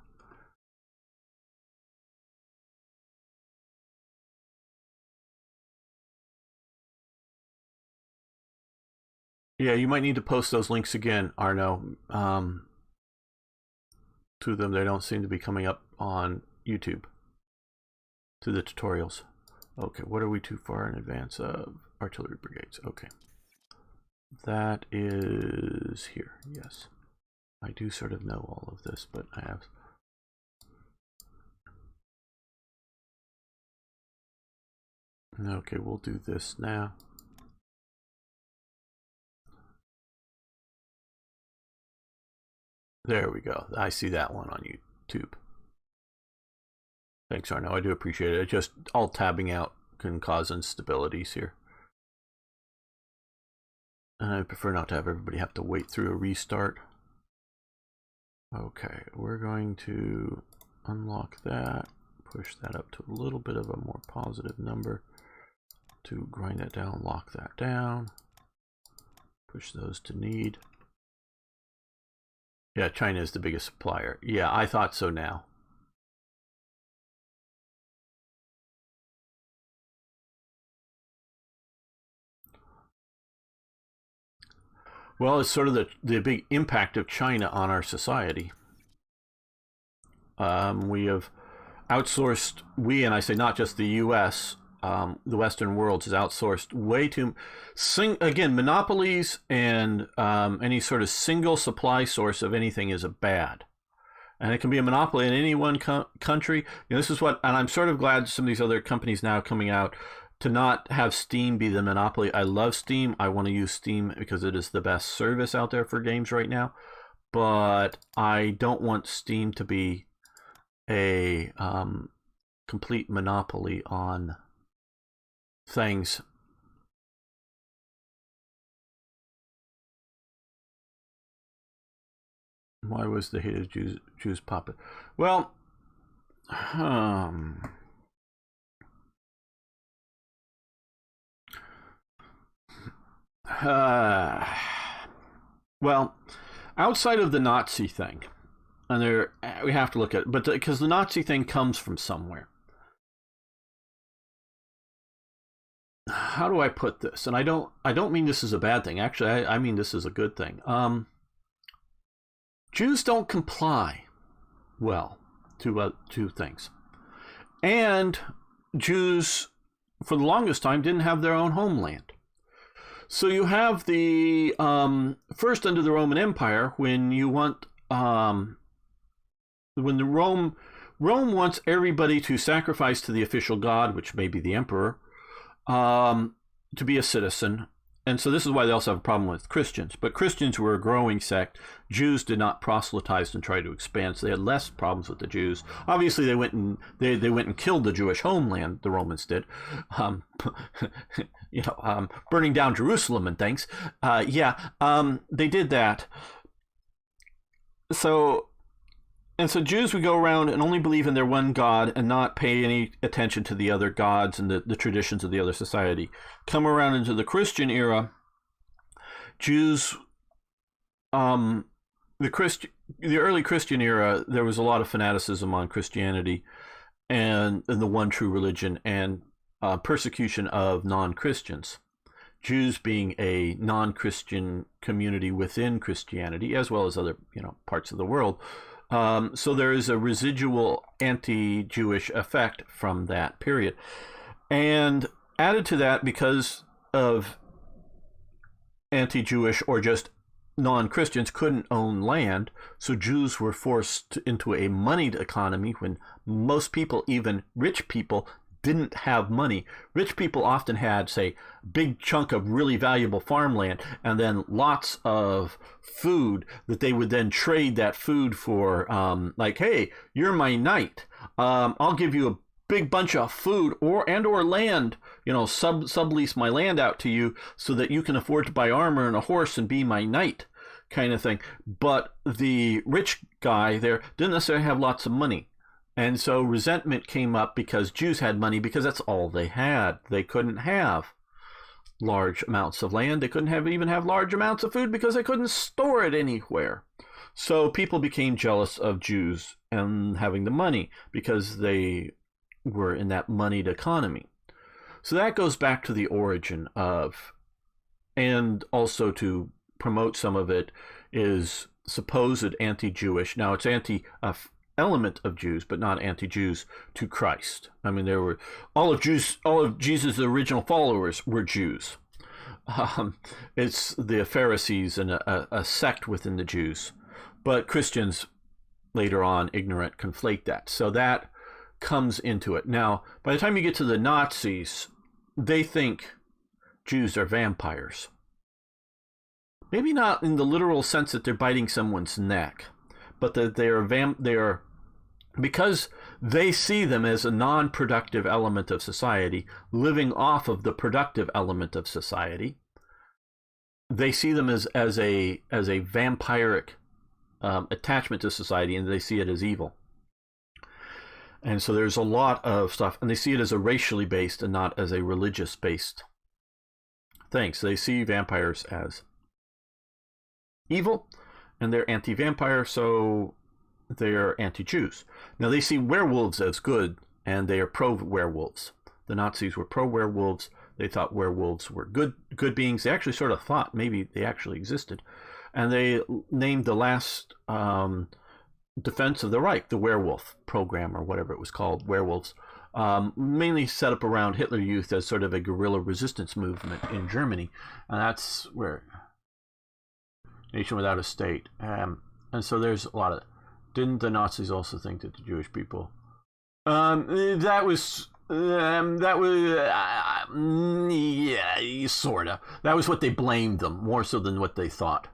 Yeah, you might need to post those links again, Arno. To them, they don't seem to be coming up on YouTube. To the tutorials. Okay, what are we too far in advance of? Artillery brigades. Okay. That is here. Yes. I do sort of know all of this, but I have... Okay, we'll do this now. There we go. I see that one on YouTube. Thanks, Arno. I do appreciate it. Just alt tabbing out can cause instabilities here. And I prefer not to have everybody have to wait through a restart. Okay, we're going to unlock that, push that up to a little bit of a more positive number to grind that down, lock that down, push those to need. Yeah, China is the biggest supplier. Yeah, I thought so now. Well, it's sort of the big impact of China on our society. We have outsourced, and I say not just the U.S., the Western world has outsourced way too. Again, monopolies and any sort of single supply source of anything is a bad. And it can be a monopoly in any one country. This is what, and I'm sort of glad some of these other companies now coming out to not have Steam be the monopoly. I love Steam. I want to use Steam because it is the best service out there for games right now. But I don't want Steam to be a complete monopoly on things. Why was the hated Jews popular? Well, well, outside of the Nazi thing, and we have to look at it, but because the Nazi thing comes from somewhere. How do I put this? And I don't mean this is a bad thing. Actually, I mean this is a good thing. Jews don't comply. well. Two things. And Jews, for the longest time, didn't have their own homeland. So you have the first under the Roman Empire, when you want when the Rome wants everybody to sacrifice to the official god, which may be the emperor, to be a citizen. And so this is why they also have a problem with Christians. But Christians were a growing sect. Jews did not proselytize and try to expand, so they had less problems with the Jews. Obviously, they went and killed the Jewish homeland. The Romans did, burning down Jerusalem and things. They did that. So Jews would go around and only believe in their one God and not pay any attention to the other gods and the traditions of the other society. Come around into the Christian era, Jews, the early Christian era, there was a lot of fanaticism on Christianity and the one true religion, and persecution of non-Christians. Jews being a non-Christian community within Christianity, as well as other parts of the world. So there is a residual anti-Jewish effect from that period. And added to that, because of anti-Jewish or just non-Christians couldn't own land, so Jews were forced into a moneyed economy when most people, even rich people, didn't have money. Rich people often had, say, a big chunk of really valuable farmland and then lots of food that they would then trade that food for, like, hey, you're my knight. I'll give you a big bunch of food or land, sublease my land out to you so that you can afford to buy armor and a horse and be my knight, kind of thing. But the rich guy there didn't necessarily have lots of money. And so resentment came up because Jews had money, because that's all they had. They couldn't have large amounts of land. They couldn't even have large amounts of food because they couldn't store it anywhere. So people became jealous of Jews and having the money because they were in that moneyed economy. So that goes back to the origin of, and also to promote some of it, is supposed anti-Jewish. Now it's element of Jews, but not anti-Jews to Christ. I mean, there were all of Jesus' original followers were Jews. It's the Pharisees and a sect within the Jews, but Christians later on, ignorant, conflate that. So that comes into it. Now, by the time you get to the Nazis, they think Jews are vampires. Maybe not in the literal sense that they're biting someone's neck, but that they are because they see them as a non-productive element of society, living off of the productive element of society. They see them as a vampiric attachment to society, and they see it as evil. And so there's a lot of stuff, and they see it as a racially based and not as a religious based thing. So they see vampires as evil, and they're anti-vampire, so they're anti-Jews. Now they see werewolves as good, and they are pro-werewolves. The Nazis were pro-werewolves. They thought werewolves were good beings. They actually sort of thought maybe they actually existed. And they named the last defense of the Reich the werewolf program, or whatever it was called, werewolves, mainly set up around Hitler Youth as sort of a guerrilla resistance movement in Germany. And that's where Nation Without a State. And so there's a lot of... Didn't the Nazis also think that the Jewish people... that was, yeah, sort of. That was what they blamed them, more so than what they thought.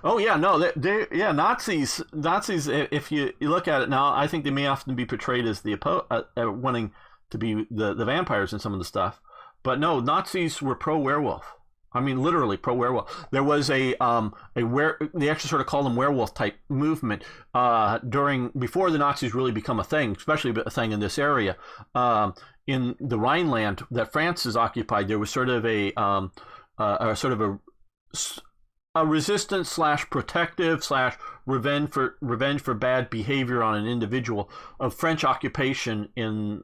Oh yeah, no, Nazis. If you look at it now, I think they may often be portrayed as the wanting to be the vampires in some of the stuff, but no, Nazis were pro werewolf. I mean, literally pro werewolf. There was they actually sort of call them werewolf type movement before the Nazis really become a thing, especially a thing in this area. In the Rhineland that France has occupied, there was sort of a resistance / protective / revenge for bad behavior on an individual of French occupation in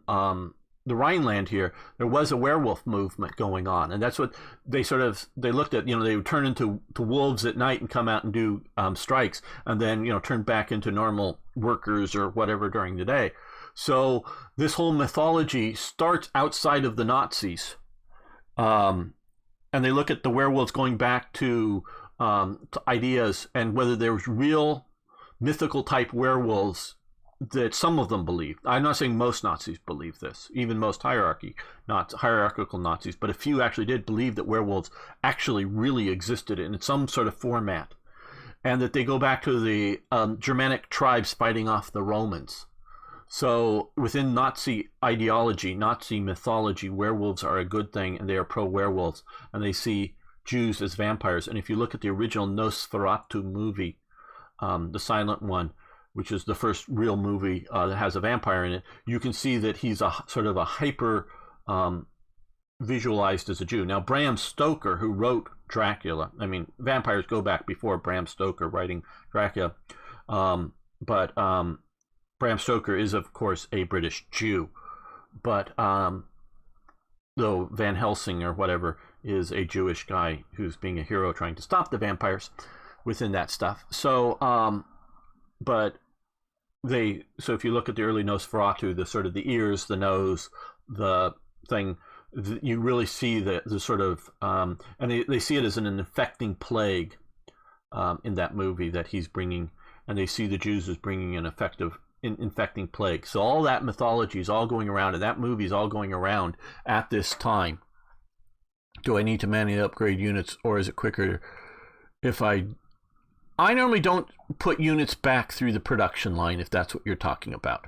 the Rhineland here, there was a werewolf movement going on, and that's what they looked at. They would turn into wolves at night and come out and do strikes, and then turn back into normal workers or whatever during the day. So this whole mythology starts outside of the Nazis, and they look at the werewolves going back to ideas and whether there was real mythical type werewolves that some of them believed. I'm not saying most Nazis believe this, even most hierarchical Nazis, but a few actually did believe that werewolves actually really existed in some sort of format, and that they go back to the Germanic tribes fighting off the Romans. So within Nazi ideology, Nazi mythology, werewolves are a good thing, and they are pro-werewolves, and they see Jews as vampires. And if you look at the original Nosferatu movie, the silent one, which is the first real movie that has a vampire in it, you can see that he's a sort of a hyper visualized as a Jew. Now, Bram Stoker, who wrote Dracula, I mean, vampires go back before Bram Stoker writing Dracula, but Bram Stoker is, of course, a British Jew, but though Van Helsing or whatever is a Jewish guy who's being a hero trying to stop the vampires within that stuff. So, so if you look at the early Nosferatu, the sort of the ears, the nose, the thing, you really see the sort of, and they see it as an infecting plague in that movie that he's bringing, and they see the Jews as bringing an infecting plague. So all that mythology is all going around, and that movie is all going around at this time. Do I need to manually upgrade units, or is it quicker if I normally don't put units back through the production line, if that's what you're talking about.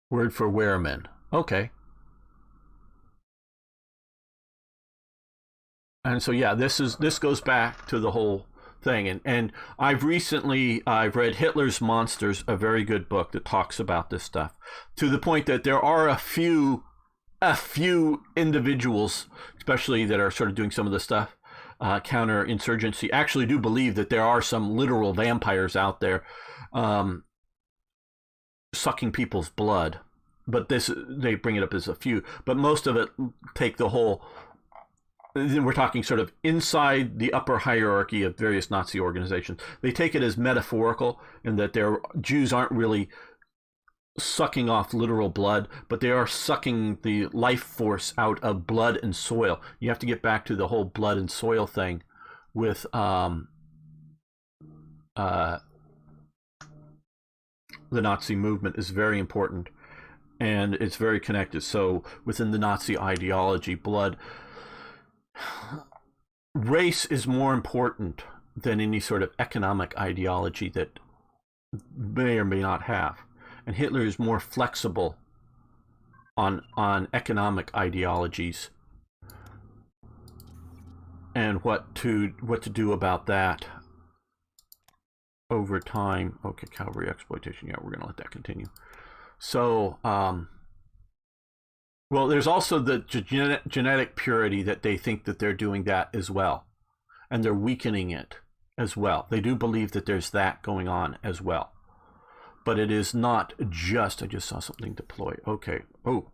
Word for weremen. Okay. And so, yeah, this goes back to the whole thing. And I've read Hitler's Monsters, a very good book that talks about this stuff, to the point that there are a few individuals, especially that are sort of doing some of the stuff, counterinsurgency, actually do believe that there are some literal vampires out there sucking people's blood. But they bring it up as a few. But most of it take the whole, we're talking sort of inside the upper hierarchy of various Nazi organizations. They take it as metaphorical in that Jews aren't really sucking off literal blood, but they are sucking the life force out of blood and soil. You have to get back to the whole blood and soil thing with the Nazi movement is very important, and it's very connected. So within the Nazi ideology, race is more important than any sort of economic ideology that may or may not have. And Hitler is more flexible on economic ideologies and what to do about that over time. Okay, cavalry exploitation. Yeah, we're going to let that continue. So, well, there's also the genetic purity that they think that they're doing that as well, and they're weakening it as well. They do believe that there's that going on as well. But it is not just, I just saw something deploy. Okay. Oh.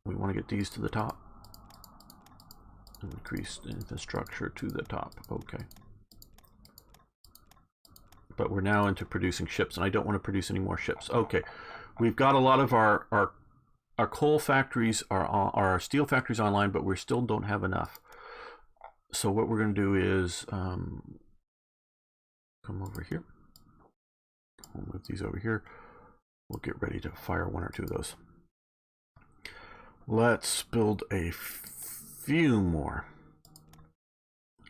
We want to get these to the top. Increase the infrastructure to the top. Okay. But we're now into producing ships, and I don't want to produce any more ships. Okay. We've got a lot of our coal factories, our steel factories online, but we still don't have enough. So what we're going to do is come over here. We'll move these over here. We'll get ready to fire one or two of those. Let's build a few more.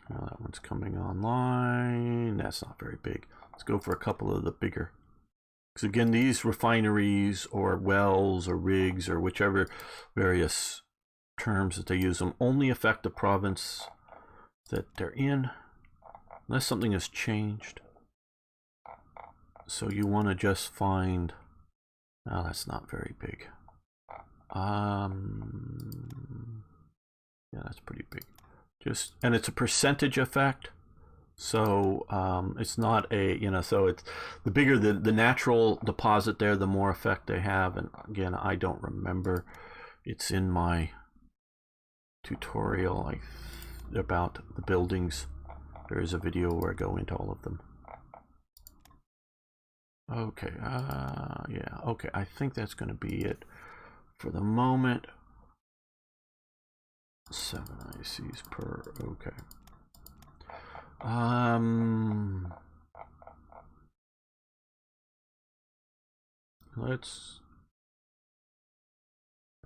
Now that one's coming online. That's not very big. Let's go for a couple of the bigger. Because again, these refineries or wells or rigs or whichever various terms that they use them only affect the province that they're in, unless something has changed. So you want to just find, oh, that's not very big. Yeah, that's pretty big. And it's a percentage effect. So it's not a, so it's the bigger the natural deposit there, the more effect they have. And again, I don't remember. It's in my tutorial about the buildings. There is a video where I go into all of them. Okay, yeah, okay, I think that's going to be it for the moment. 7 ICs per, okay.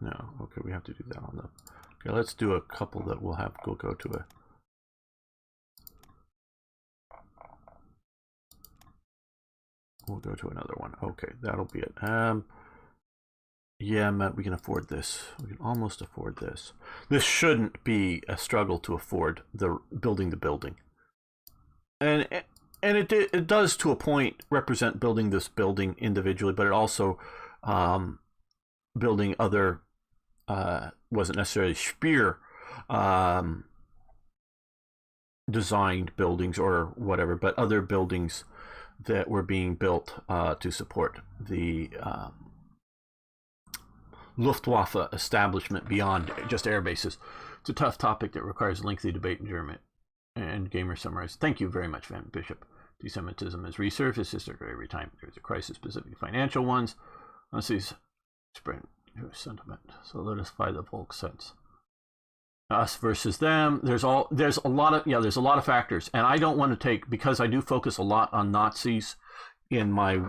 No, okay, we have to do that on the, okay, let's do a couple that we'll have, go to a, we'll go to another one. Okay, that'll be it. Yeah, Matt, we can afford this. We can almost afford this. This shouldn't be a struggle to afford building the building. And it does, to a point, represent building this building individually, but it also building other, wasn't necessarily Spear designed buildings or whatever, but other buildings that were being built to support the Luftwaffe establishment beyond just air bases. It's a tough topic that requires lengthy debate in German. And Gamer summarized, thank you very much, Van Bishop. Anti-Semitism has resurfaced historically every time there's a crisis, specifically financial ones. Let's see, spread sentiment. So let us find the Volk sense. Us versus them. There's a lot of factors, and I don't want to take, because I do focus a lot on Nazis in my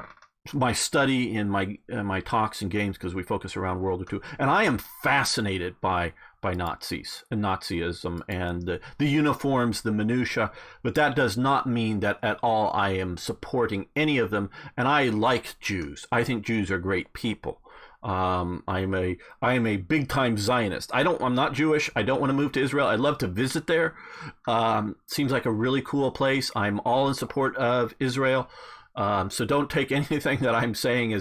study, in my talks and games, because we focus around World War II, and I am fascinated by Nazis and Nazism and the uniforms, the minutia, but that does not mean that at all I am supporting any of them. And I like Jews. I think Jews are great people. I am a big time Zionist. I'm not Jewish. I don't want to move to Israel. I'd love to visit there. Seems like a really cool place. I'm all in support of Israel. So don't take anything that I'm saying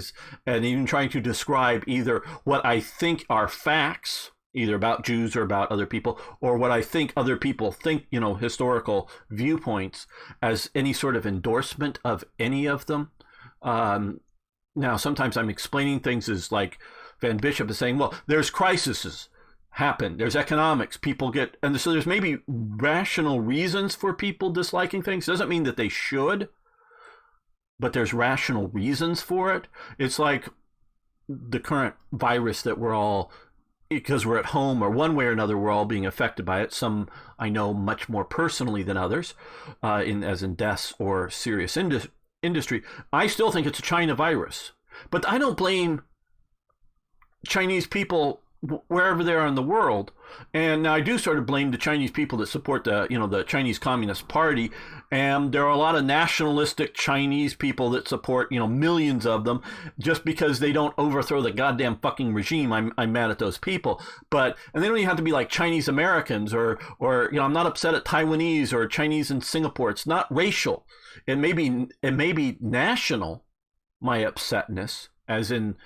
and even trying to describe either what I think are facts, either about Jews or about other people, or what I think other people think, historical viewpoints, as any sort of endorsement of any of them. Now, sometimes I'm explaining things as like Van Bishop is saying, well, there's crises happen, there's economics, people get, and so there's maybe rational reasons for people disliking things. Doesn't mean that they should, but there's rational reasons for it. It's like the current virus that we're all, because we're at home or one way or another, we're all being affected by it. Some I know much more personally than others, as in deaths or serious industry. I still think it's a China virus, but I don't blame Chinese people wherever they are in the world. And now I do sort of blame the Chinese people that support the Chinese Communist Party. And there are a lot of nationalistic Chinese people that support, millions of them, just because they don't overthrow the goddamn fucking regime. I'm mad at those people. And they don't even have to be like Chinese Americans or I'm not upset at Taiwanese or Chinese in Singapore. It's not racial. It may be national, my upsetness, as in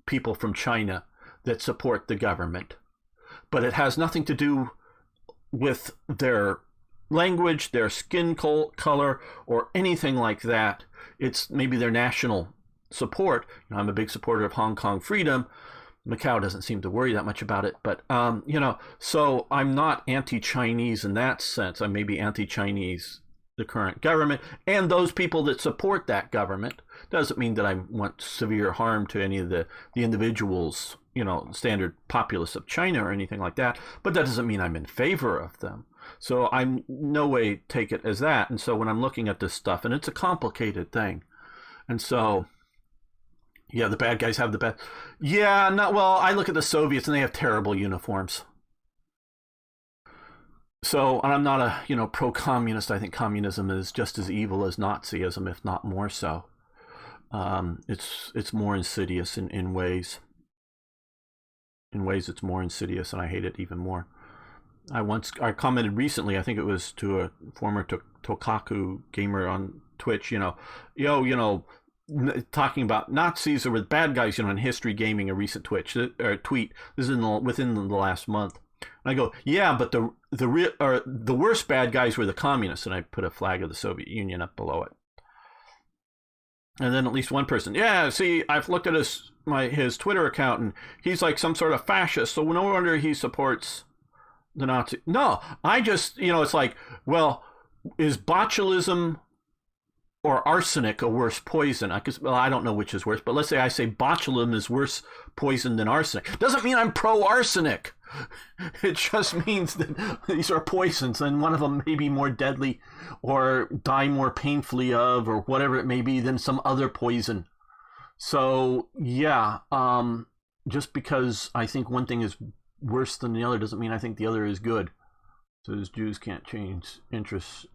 people from China that support the government, but it has nothing to do with their language, their skin color, or anything like that. It's maybe their national support. I'm a big supporter of Hong Kong freedom. Macau doesn't seem to worry that much about it, but so I'm not anti-Chinese in that sense. I may be anti-Chinese, the current government, and those people that support that government. Doesn't mean that I want severe harm to any of the individuals, standard populace of China or anything like that, but that doesn't mean I'm in favor of them. So I'm no way take it as that. And so when I'm looking at this stuff, and it's a complicated thing, and so yeah, the bad guys have the bad. Yeah, not well. I look at the Soviets and they have terrible uniforms. So, and I'm not a pro-communist. I think communism is just as evil as Nazism, if not more so. It's more insidious in ways. In ways, it's more insidious, and I hate it even more. I commented recently, I think it was to a former Tokaku gamer on Twitch, talking about Nazis or bad guys, in history gaming, a recent tweet. This is within the last month, And I go, yeah, but the real or the worst bad guys were the communists, and I put a flag of the Soviet Union up below it. And then at least one person, yeah, see, I've looked at his Twitter account, and he's like some sort of fascist, so no wonder he supports the Nazi. No, I just, it's like, well, is botulism or arsenic a worse poison? Well, I don't know which is worse, but let's say I say botulism is worse poison than arsenic. Doesn't mean I'm pro-arsenic. It just means that these are poisons, and one of them may be more deadly or die more painfully of, or whatever it may be, than some other poison. So, yeah, just because I think one thing is worse than the other doesn't mean I think the other is good. So as Jews can't change interests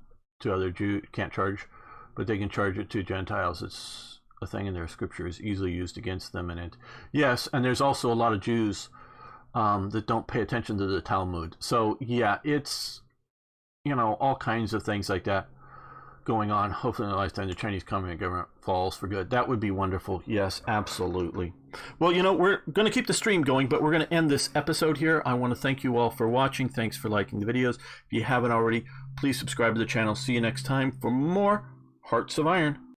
to other Jews, can't charge, but they can charge it to Gentiles. It's a thing in their scripture is easily used against them. And yes, and there's also a lot of Jews that don't pay attention to the Talmud. So yeah, it's, all kinds of things like that going on. Hopefully in the lifetime the Chinese communist government falls for good. That would be wonderful. Yes, absolutely. Well, we're going to keep the stream going, but we're going to end this episode here. I want to thank you all for watching. Thanks for liking the videos. If you haven't already, please subscribe to the channel. See you next time for more Hearts of Iron.